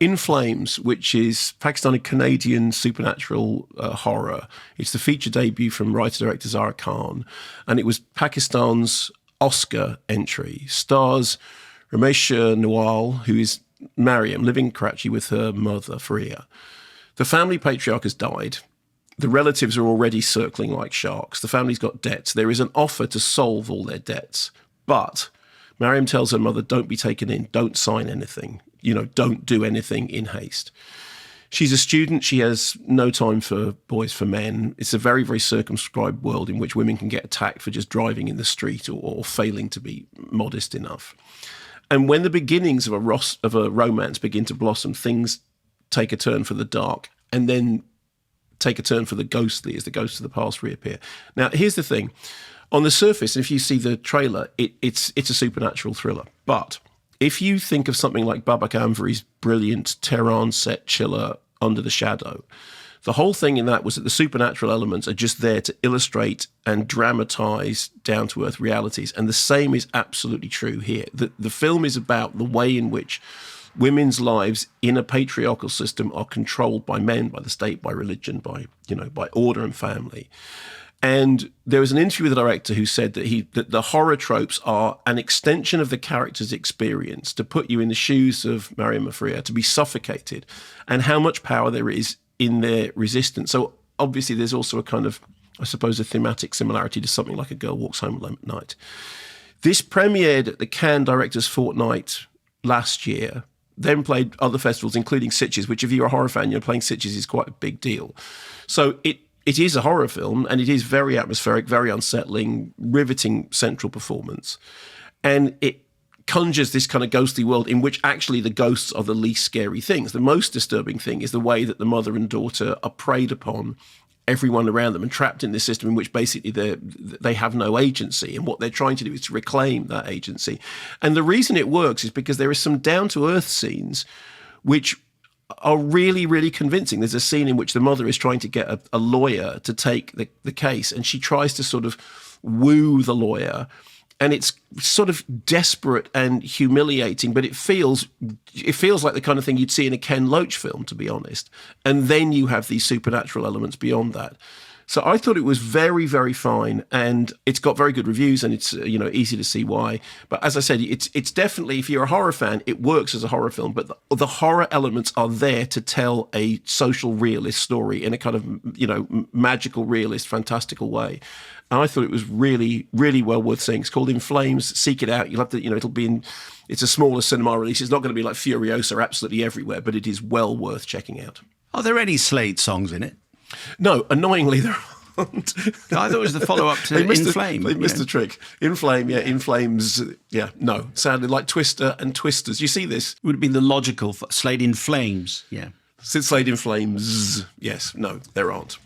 In Flames, which is Pakistani-Canadian supernatural horror. It's the feature debut from writer-director Zara Khan, and it was Pakistan's Oscar entry. Stars Ramesh Nawal, who is Mariam, living in Karachi with her mother, Faria. The family patriarch has died. The relatives are already circling like sharks. The family's got debts. There is an offer to solve all their debts. But Mariam tells her mother, don't be taken in, don't sign anything, don't do anything in haste. She's a student. She has no time for boys, for men. It's a very, very circumscribed world in which women can get attacked for just driving in the street or failing to be modest enough. And when the beginnings of a romance begin to blossom, things take a turn for the dark and then take a turn for the ghostly as the ghosts of the past reappear. Now, here's the thing. On the surface, if you see the trailer, it's a supernatural thriller. But if you think of something like Babak Anvari's brilliant Tehran set chiller Under the Shadow, the whole thing in that was that the supernatural elements are just there to illustrate and dramatize down-to-earth realities. And the same is absolutely true here. The film is about the way in which women's lives in a patriarchal system are controlled by men, by the state, by religion, by order and family. And there was an interview with the director who said that the horror tropes are an extension of the character's experience, to put you in the shoes of Mariam Faria, to be suffocated, and how much power there is in their resistance. So obviously there's also a kind of, I suppose, a thematic similarity to something like A Girl Walks Home Alone at Night. This premiered at the Cannes Directors Fortnight last year, then played other festivals, including Sitges, which if you're a horror fan, playing Sitges is quite a big deal. So it is a horror film, and it is very atmospheric, very unsettling, riveting central performance. And it conjures this kind of ghostly world in which actually the ghosts are the least scary things. The most disturbing thing is the way that the mother and daughter are preyed upon, everyone around them, and trapped in this system in which basically they have no agency. And what they're trying to do is to reclaim that agency. And the reason it works is because there is some down-to-earth scenes which are really, really convincing. There's a scene in which the mother is trying to get a lawyer to take the case, and she tries to sort of woo the lawyer. And it's sort of desperate and humiliating, but it feels like the kind of thing you'd see in a Ken Loach film, to be honest. And then you have these supernatural elements beyond that. So I thought it was very, very fine, and it's got very good reviews, and it's easy to see why. But as I said, it's definitely, if you're a horror fan, it works as a horror film. But the horror elements are there to tell a social realist story in a kind of magical realist, fantastical way. And I thought it was really, really well worth seeing. It's called In Flames. Seek it out. You'll have to, it's a smaller cinema release. It's not going to be like Furiosa absolutely everywhere, but it is well worth checking out. Are there any Slade songs in it? No, annoyingly there aren't. I thought it was the follow-up to In Flame. They missed the trick. In Flame, yeah, In Flames, yeah, no. Sounded like Twister and Twisters. You see this? Would have been the logical Slade In Flames, yeah. Since Slade In Flames, yes, no, there aren't.